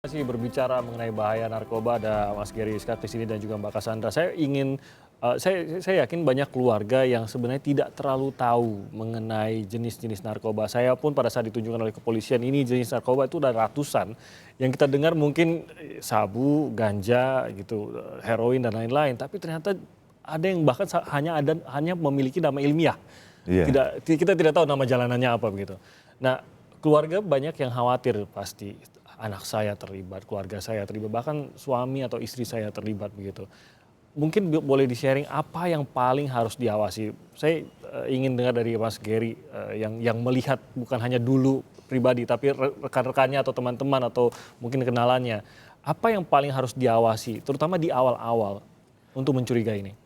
Masih berbicara mengenai bahaya narkoba, ada Mas Gary Iskak di sini dan juga Mbak Cassandra. Saya ingin, saya yakin banyak keluarga yang sebenarnya tidak terlalu tahu mengenai jenis-jenis narkoba. Saya pun pada saat ditunjukkan oleh kepolisian ini jenis narkoba itu udah ratusan. Yang kita dengar mungkin sabu, ganja gitu, heroin dan lain-lain. Tapi ternyata ada yang bahkan hanya memiliki nama ilmiah. Iya. Kita tidak tahu nama jalanannya apa begitu. Nah, keluarga banyak yang khawatir pasti anak saya terlibat, keluarga saya terlibat, bahkan suami atau istri saya terlibat begitu. Mungkin boleh di-sharing apa yang paling harus diawasi. Saya ingin dengar dari Mas Gary yang melihat bukan hanya dulu pribadi tapi rekan-rekannya atau teman-teman atau mungkin kenalannya. Apa yang paling harus diawasi terutama di awal-awal untuk mencurigai ini?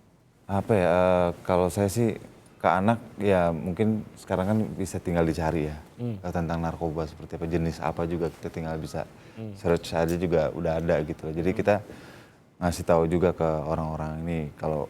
Apa ya, kalau saya sih ke anak ya mungkin sekarang kan bisa tinggal dicari ya, tentang narkoba seperti apa, jenis apa juga kita tinggal bisa search aja juga udah ada gitu loh. Jadi kita ngasih tahu juga ke orang-orang ini kalau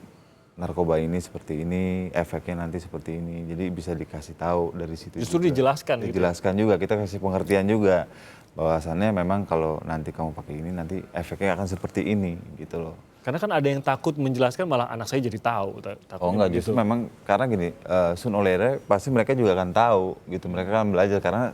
narkoba ini seperti ini, efeknya nanti seperti ini. Jadi bisa dikasih tahu dari situ Justru juga. dijelaskan gitu ya? Dijelaskan juga, kita kasih pengertian juga bahwasannya memang kalau nanti kamu pakai ini nanti efeknya akan seperti ini gitu loh. Karena kan ada yang takut menjelaskan malah anak saya jadi tahu. Oh Takutnya enggak, begitu. justru memang karena gini, soon or later pasti mereka juga akan tahu gitu, mereka akan belajar karena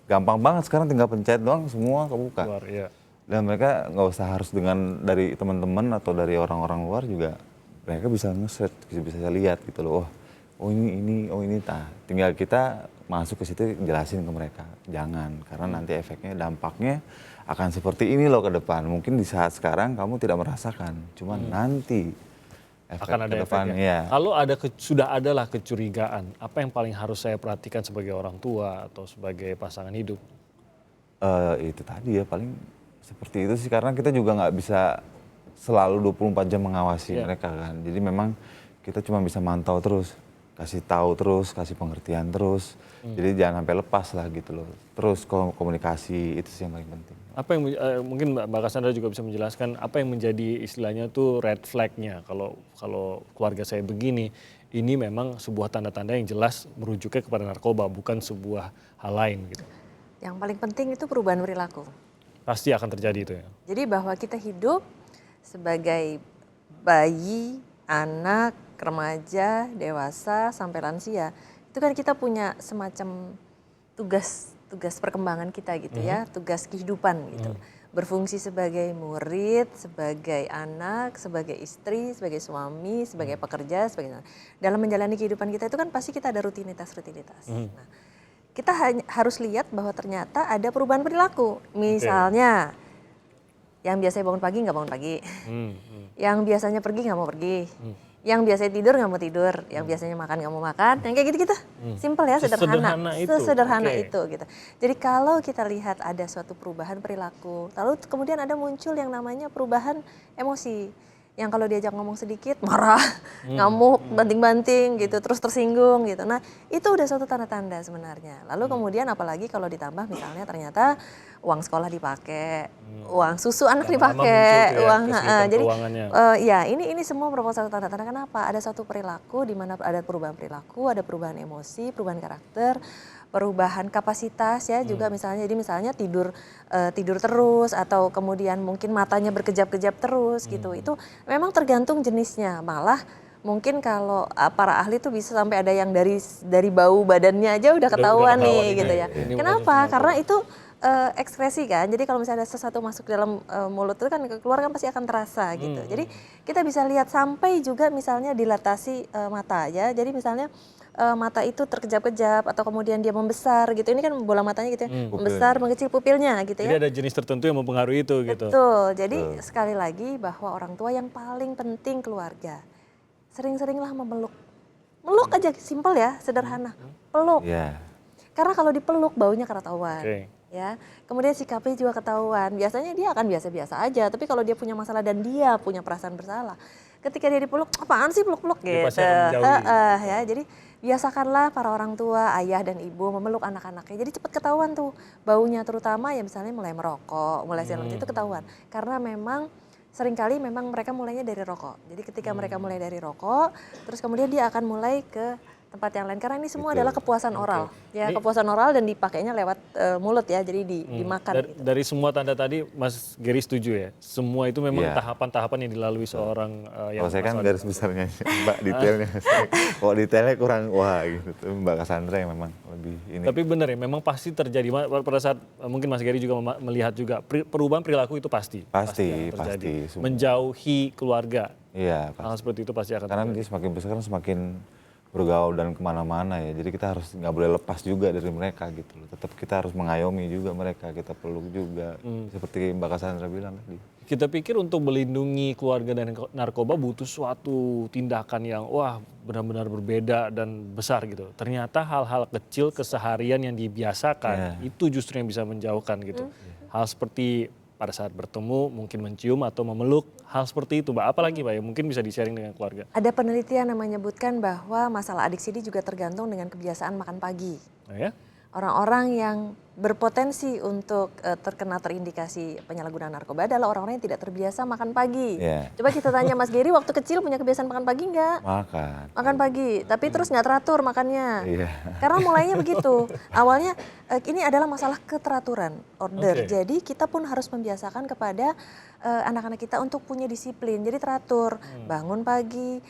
gampang banget sekarang tinggal pencet doang semua kebuka. Keluar, iya. Dan mereka nggak usah harus dengan dari teman-teman atau dari orang-orang luar juga mereka bisa nge-search, bisa lihat gitu loh. Oh ini, oh ini, tinggal kita masuk ke situ jelasin ke mereka. Jangan, karena nanti efeknya, dampaknya akan seperti ini loh ke depan. Mungkin di saat sekarang kamu tidak merasakan, cuman nanti efek Akan ke ada depannya. efeknya. Ya. Kalau sudah adalah kecurigaan, apa yang paling harus saya perhatikan sebagai orang tua atau sebagai pasangan hidup? Itu tadi ya paling seperti itu sih, karena kita juga nggak bisa selalu 24 jam mengawasi mereka kan. Jadi memang kita cuma bisa mantau terus, kasih tahu terus, kasih pengertian terus. Jadi jangan sampai lepas lah gitu loh. Terus komunikasi itu sih yang paling penting. Apa yang mungkin Mbak Cassandra juga bisa menjelaskan apa yang menjadi istilahnya tuh red flag-nya kalau keluarga saya begini, ini memang sebuah tanda-tanda yang jelas merujuknya kepada narkoba, bukan sebuah hal lain gitu. Yang paling penting itu perubahan perilaku. Pasti akan terjadi itu ya. Jadi bahwa kita hidup sebagai bayi, anak, remaja, dewasa, sampai lansia, itu kan kita punya semacam tugas perkembangan kita gitu ya, tugas kehidupan gitu. Berfungsi sebagai murid, sebagai anak, sebagai istri, sebagai suami, sebagai pekerja, dalam menjalani kehidupan kita itu kan pasti kita ada rutinitas. Nah, kita harus lihat bahwa ternyata ada perubahan perilaku. Misalnya, yang biasanya bangun pagi nggak bangun pagi, yang biasanya pergi nggak mau pergi, yang biasanya tidur nggak mau tidur, yang biasanya makan nggak mau makan, yang kayak gitu-gitu. Simple ya, sederhana. Sesederhana itu gitu. Jadi kalau kita lihat ada suatu perubahan perilaku, lalu kemudian ada muncul yang namanya perubahan emosi. Yang kalau diajak ngomong sedikit marah, ngamuk, banting-banting gitu, terus tersinggung gitu. Nah itu udah suatu tanda-tanda sebenarnya. Lalu kemudian apalagi kalau ditambah misalnya ternyata uang sekolah dipakai, uang susu anak dipakai, uang, jadi ya ini semua merupakan satu tanda-tanda. Kenapa? Ada suatu perilaku di mana ada perubahan perilaku, ada perubahan emosi, perubahan karakter, perubahan kapasitas ya juga misalnya. Jadi misalnya tidur terus atau kemudian mungkin matanya berkejap-kejap terus gitu. Itu memang tergantung jenisnya. Malah mungkin kalau para ahli tuh bisa sampai ada yang dari bau badannya aja udah ketahuan nih gitu ya. Kenapa? Karena itu ekspresi kan. Jadi kalau misalnya ada sesuatu masuk dalam mulut itu kan keluar kan pasti akan terasa gitu. Jadi kita bisa lihat sampai juga misalnya dilatasi mata ya. Jadi misalnya mata itu terkejap-kejap atau kemudian dia membesar gitu. Ini kan bola matanya gitu ya. Membesar, mengecil pupilnya gitu ya. Jadi ada jenis tertentu yang mempengaruhi itu gitu. Betul. Jadi sekali lagi bahwa orang tua yang paling penting keluarga. Sering-seringlah memeluk. Meluk aja, simpel ya, sederhana. Peluk. Karena kalau dipeluk baunya ketahuan. Ya, kemudian sikapnya juga ketahuan. Biasanya dia akan biasa-biasa aja, tapi kalau dia punya masalah dan dia punya perasaan bersalah, ketika dia dipeluk, apaan sih peluk-peluk gitu. Ya, jadi biasakanlah para orang tua, ayah dan ibu memeluk anak-anaknya. Jadi cepat ketahuan tuh baunya, terutama ya misalnya mulai merokok, mulai itu ketahuan. Karena memang seringkali memang mereka mulainya dari rokok. Jadi ketika mereka mulai dari rokok, terus kemudian dia akan mulai ke tempat yang lain karena ini semua Betul. adalah kepuasan oral ya, Ini- kepuasan oral dan dipakainya lewat mulut ya, jadi dimakan Dari, gitu. dari semua tanda tadi, Mas Gary setuju ya? Semua itu memang Iya. tahapan-tahapan yang dilalui seorang yang Kalau saya kan masalah garis besarnya, Mbak detailnya. Kalau detailnya kurang, wah gitu. Tapi Mbak Cassandra yang memang lebih ini. Tapi benar ya, memang pasti terjadi. Pada saat mungkin Mas Gary juga melihat juga perubahan perilaku itu pasti. Pasti, akan terjadi. pasti, semua. Menjauhi keluarga, Iya, hal seperti itu pasti akan karena terjadi. dia semakin besar kan semakin bergaul dan kemana-mana ya. Jadi kita harus nggak boleh lepas juga dari mereka gitu loh. Tetap kita harus mengayomi juga mereka, kita peluk juga. Seperti Mbak Cassandra bilang tadi. Kita pikir untuk melindungi keluarga dari narkoba butuh suatu tindakan yang wah benar-benar berbeda dan besar gitu. Ternyata hal-hal kecil keseharian yang dibiasakan itu justru yang bisa menjauhkan gitu. Hal seperti pada saat bertemu mungkin mencium atau memeluk, hal seperti itu Mbak. Apalagi Mbak ya mungkin bisa di-sharing dengan keluarga. Ada penelitian yang menyebutkan bahwa masalah adiksi ini juga tergantung dengan kebiasaan makan pagi. Nah, ya? Orang-orang yang berpotensi untuk terkena terindikasi penyalahgunaan narkoba adalah orang-orang yang tidak terbiasa makan pagi. Iya. Coba kita tanya Mas Gary waktu kecil punya kebiasaan makan pagi nggak? Makan. Makan pagi, tapi terus nggak teratur makannya. Iya. Karena mulainya begitu. Awalnya ini adalah masalah keteraturan order. Oke. Jadi kita pun harus membiasakan kepada anak-anak kita untuk punya disiplin. Jadi teratur, bangun pagi,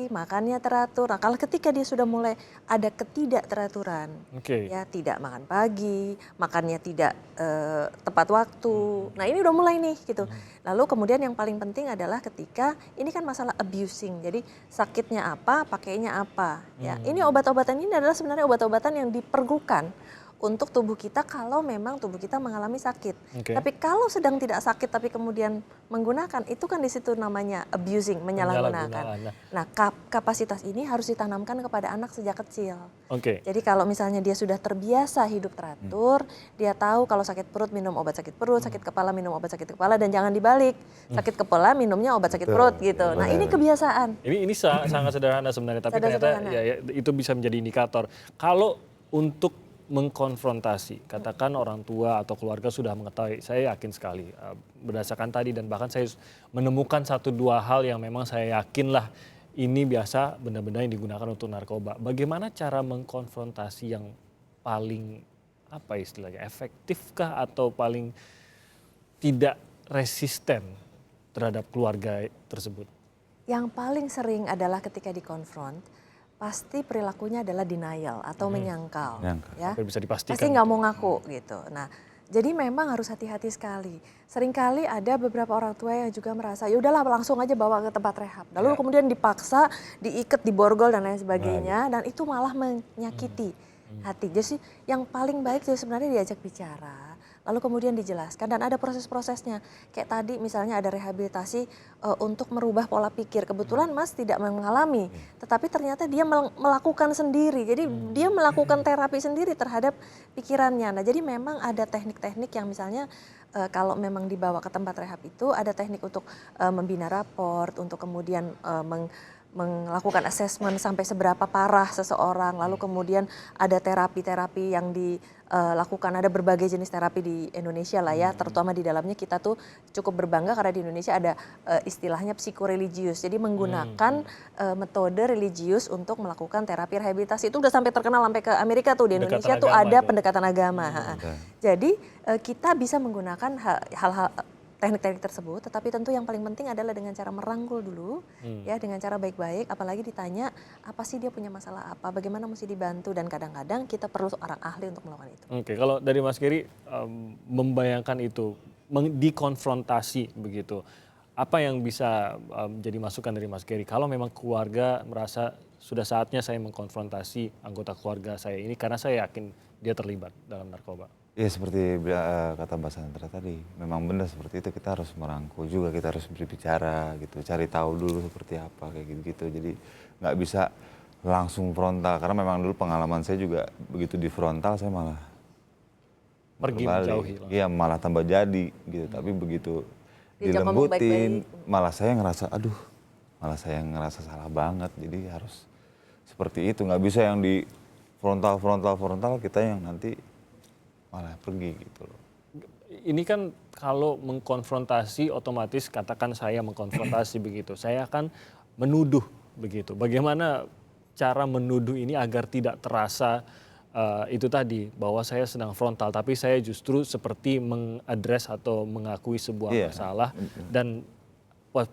makannya teratur. Nah, kalau ketika dia sudah mulai ada ketidakteraturan, Oke. ya tidak makan pagi, makannya tidak tepat waktu. Nah ini udah mulai nih gitu. Lalu kemudian yang paling penting adalah ketika ini kan masalah abusing. Jadi sakitnya apa, pakainya apa. Ya ini obat-obatan ini adalah sebenarnya obat-obatan yang diperlukan untuk tubuh kita kalau memang tubuh kita mengalami sakit. Oke. Tapi kalau sedang tidak sakit tapi kemudian menggunakan, itu kan di situ namanya abusing, menyalahgunakan. Nah, kapasitas ini harus ditanamkan kepada anak sejak kecil. Oke. Jadi kalau misalnya dia sudah terbiasa hidup teratur, dia tahu kalau sakit perut minum obat sakit perut, sakit kepala minum obat sakit kepala, dan jangan dibalik. Sakit kepala minumnya obat sakit perut gitu. Nah, ini kebiasaan. Ini sangat sederhana sebenarnya, tapi Sangat ternyata sederhana. ya, itu bisa menjadi indikator. Kalau untuk mengkonfrontasi, katakan orang tua atau keluarga sudah mengetahui, saya yakin sekali berdasarkan tadi dan bahkan saya menemukan satu dua hal yang memang saya yakinlah ini biasa benda-benda yang digunakan untuk narkoba. Bagaimana cara mengkonfrontasi yang paling apa istilahnya efektifkah atau paling tidak resisten terhadap keluarga tersebut? Yang paling sering adalah ketika dikonfront, pasti perilakunya adalah denial atau menyangkal. Ya. Sampai bisa dipastikan. Pasti nggak mau ngaku gitu. Nah, jadi memang harus hati-hati sekali. Seringkali ada beberapa orang tua yang juga merasa, ya udahlah langsung aja bawa ke tempat rehab. Lalu kemudian dipaksa, diikat, diborgol dan lain sebagainya, dan itu malah menyakiti hati. Jadi yang paling baik itu sebenarnya diajak bicara, lalu kemudian dijelaskan dan ada proses-prosesnya. Kayak tadi misalnya ada rehabilitasi untuk merubah pola pikir. Kebetulan Mas tidak mengalami, tetapi ternyata dia melakukan sendiri. Jadi dia melakukan terapi sendiri terhadap pikirannya. Nah, jadi memang ada teknik-teknik yang misalnya kalau memang dibawa ke tempat rehab itu ada teknik untuk membina raport, untuk kemudian melakukan assessment sampai seberapa parah seseorang, lalu kemudian ada terapi-terapi yang dilakukan, ada berbagai jenis terapi di Indonesia lah ya, terutama di dalamnya kita tuh cukup berbangga karena di Indonesia ada istilahnya psikoreligius, jadi menggunakan metode religius untuk melakukan terapi rehabilitasi. Itu udah sampai terkenal sampai ke Amerika tuh, di Indonesia tuh ada pendekatan agama. Jadi kita bisa menggunakan hal-hal teknik-teknik tersebut, tetapi tentu yang paling penting adalah dengan cara merangkul dulu, ya dengan cara baik-baik, apalagi ditanya apa sih dia punya masalah apa, bagaimana mesti dibantu, dan kadang-kadang kita perlu orang ahli untuk melakukan itu. Oke, kalau dari Mas Gary membayangkan itu, dikonfrontasi begitu, apa yang bisa jadi masukan dari Mas Gary kalau memang keluarga merasa sudah saatnya saya mengkonfrontasi anggota keluarga saya ini karena saya yakin dia terlibat dalam narkoba? Ya seperti kata Mbak Sandra tadi, memang benar seperti itu, kita harus merangkul juga, kita harus berbicara gitu, cari tahu dulu seperti apa kayak gitu-gitu. Jadi nggak bisa langsung frontal, karena memang dulu pengalaman saya juga begitu di frontal saya malah Pergi berbalik. menjauhi. Iya malah tambah jadi gitu, tapi begitu Diajak ngomong dilembutin baik-baik. malah saya ngerasa salah banget. Jadi harus seperti itu, nggak bisa yang di frontal kita yang nanti malah pergi gitu loh. Ini kan kalau mengkonfrontasi otomatis katakan saya mengkonfrontasi begitu, saya akan menuduh begitu. Bagaimana cara menuduh ini agar tidak terasa itu tadi bahwa saya sedang frontal, tapi saya justru seperti mengadres atau mengakui sebuah Iya. masalah dan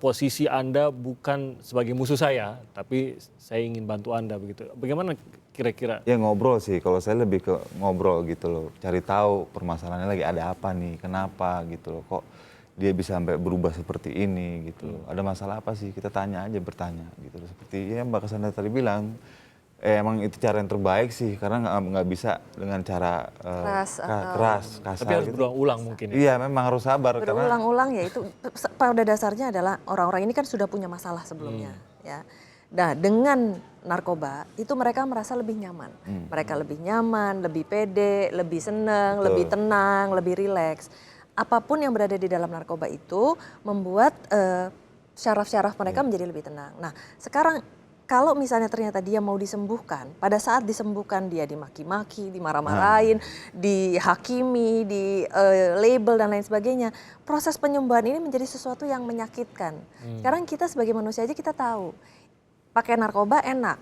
posisi Anda bukan sebagai musuh saya, tapi saya ingin bantu Anda begitu. Bagaimana kira-kira? Ya ngobrol sih, kalau saya lebih ke ngobrol gitu loh, cari tahu permasalahannya lagi ada apa nih, kenapa gitu loh, kok dia bisa sampai berubah seperti ini gitu loh. Ada masalah apa sih, kita tanya aja, bertanya gitu loh. Seperti ya Mbak Cassandra tadi bilang, emang itu cara yang terbaik sih, karena nggak bisa dengan cara keras, kasar Tapi harus gitu. berulang-ulang mungkin ya. Iya memang harus sabar karena Berulang-ulang ya itu pada dasarnya adalah orang-orang ini kan sudah punya masalah sebelumnya ya. Nah dengan narkoba itu mereka merasa lebih nyaman. Mereka lebih nyaman, lebih pede, lebih senang, Betul. lebih tenang, lebih rileks. Apapun yang berada di dalam narkoba itu membuat syaraf-syaraf mereka menjadi lebih tenang. Nah sekarang kalau misalnya ternyata dia mau disembuhkan, pada saat disembuhkan dia dimaki-maki, dimarah-marahin, dihakimi, di label dan lain sebagainya. Proses penyembuhan ini menjadi sesuatu yang menyakitkan. Sekarang kita sebagai manusia aja kita tahu, pakai narkoba enak,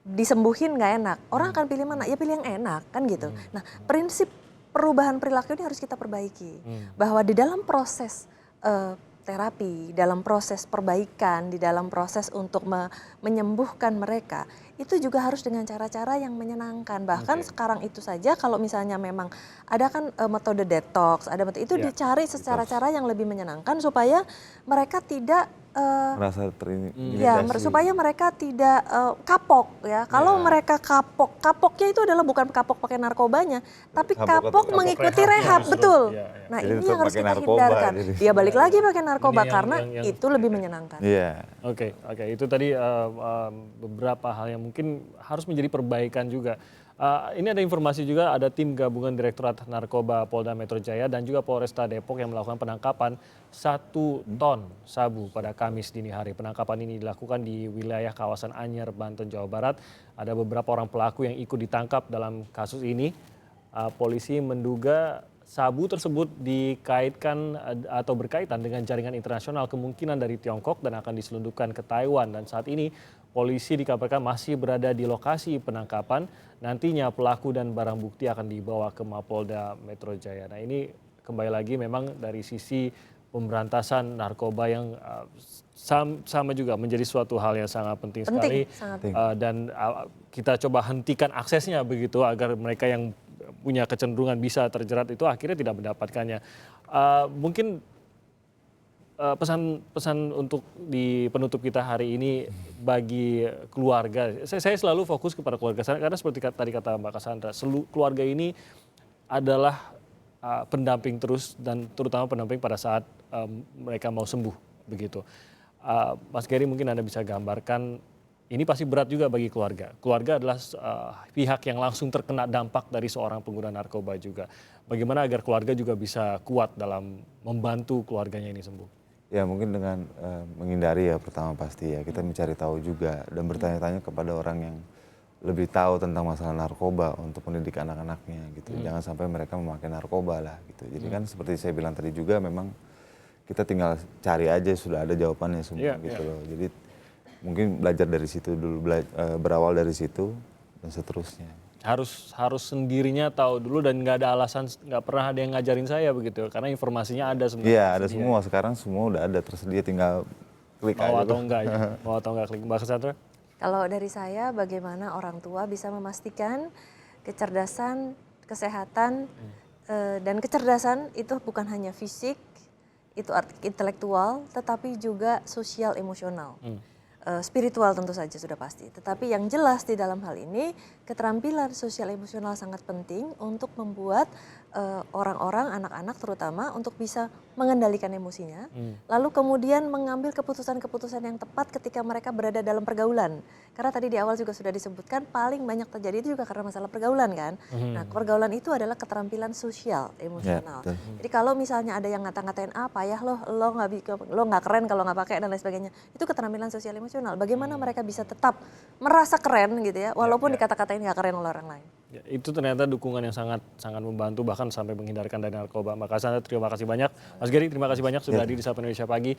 disembuhin nggak enak. Orang akan pilih mana? Ya pilih yang enak kan gitu. Nah prinsip perubahan perilaku ini harus kita perbaiki. Bahwa di dalam proses terapi, dalam proses perbaikan, di dalam proses untuk menyembuhkan mereka, itu juga harus dengan cara-cara yang menyenangkan. Bahkan sekarang itu saja kalau misalnya memang ada kan metode detox, ada metode itu dicari secara cara yang lebih menyenangkan supaya mereka tidak merasa ya, supaya mereka tidak kapok ya. Kalau mereka kapoknya itu adalah bukan kapok pakai narkobanya, tapi kapok mengikuti rehab, betul. Nah Jadi ini tetap yang harus pakai kita narkoba, hindarkan. jadi. Dia balik lagi pakai narkoba Ini karena yang- itu lebih menyenangkan. Iya. Oke, itu tadi beberapa hal yang mungkin harus menjadi perbaikan juga. Ini ada informasi juga, ada tim gabungan Direktorat Narkoba Polda Metro Jaya dan juga Polresta Depok yang melakukan penangkapan 1 ton sabu pada Kamis dini hari. Penangkapan ini dilakukan di wilayah kawasan Anyer, Banten, Jawa Barat. Ada beberapa orang pelaku yang ikut ditangkap dalam kasus ini. Polisi menduga sabu tersebut dikaitkan atau berkaitan dengan jaringan internasional kemungkinan dari Tiongkok dan akan diselundupkan ke Taiwan. Dan saat ini polisi dikabarkan masih berada di lokasi penangkapan. Nantinya pelaku dan barang bukti akan dibawa ke Mapolda Metro Jaya. Nah ini kembali lagi memang dari sisi pemberantasan narkoba yang sama juga menjadi suatu hal yang sangat penting sekali. Sangat. Dan kita coba hentikan aksesnya begitu agar mereka yang punya kecenderungan bisa terjerat itu akhirnya tidak mendapatkannya. Mungkin pesan-pesan untuk di penutup kita hari ini bagi keluarga. Saya selalu fokus kepada keluarga karena seperti tadi kata Mbak Cassandra, keluarga ini adalah pendamping terus dan terutama pendamping pada saat mereka mau sembuh begitu. Mas Gary mungkin Anda bisa gambarkan ini pasti berat juga bagi keluarga. Keluarga adalah pihak yang langsung terkena dampak dari seorang pengguna narkoba juga. Bagaimana agar keluarga juga bisa kuat dalam membantu keluarganya ini sembuh? Ya mungkin dengan menghindari ya pertama pasti ya, kita mencari tahu juga dan bertanya-tanya kepada orang yang lebih tahu tentang masalah narkoba untuk mendidik anak-anaknya gitu. Jangan sampai mereka memakai narkoba lah gitu. Jadi kan seperti saya bilang tadi juga memang kita tinggal cari aja, sudah ada jawabannya semua gitu loh. Jadi mungkin belajar dari situ dulu, berawal dari situ dan seterusnya. Harus sendirinya tahu dulu dan nggak ada alasan, nggak pernah ada yang ngajarin saya begitu karena informasinya ada sebenarnya. Iya ada semua, sekarang semua udah ada tersedia, tinggal klik Mau aja. atau enggak ya, mau atau enggak klik. Mbak Cassandra? Kalau dari saya bagaimana orang tua bisa memastikan kecerdasan, kesehatan, dan kecerdasan itu bukan hanya fisik, itu intelektual, tetapi juga sosial emosional. Spiritual tentu saja sudah pasti. Tetapi yang jelas di dalam hal ini keterampilan sosial emosional sangat penting untuk membuat orang-orang, anak-anak terutama untuk bisa mengendalikan emosinya. Lalu kemudian mengambil keputusan-keputusan yang tepat ketika mereka berada dalam pergaulan. Karena tadi di awal juga sudah disebutkan paling banyak terjadi itu juga karena masalah pergaulan kan. Nah pergaulan itu adalah keterampilan sosial emosional. Ya, jadi kalau misalnya ada yang ngata-ngatain payah lo nggak keren kalau nggak pakai dan lain sebagainya, itu keterampilan sosial emosional. Bagaimana mereka bisa tetap merasa keren gitu ya, walaupun dikata-katain nggak keren oleh orang lain. Ya, itu ternyata dukungan yang sangat membantu bahkan sampai menghindarkan dari narkoba. Mbak Cassandra terima kasih banyak. Mas Gary terima kasih banyak sudah hadir di Sapa Indonesia Pagi.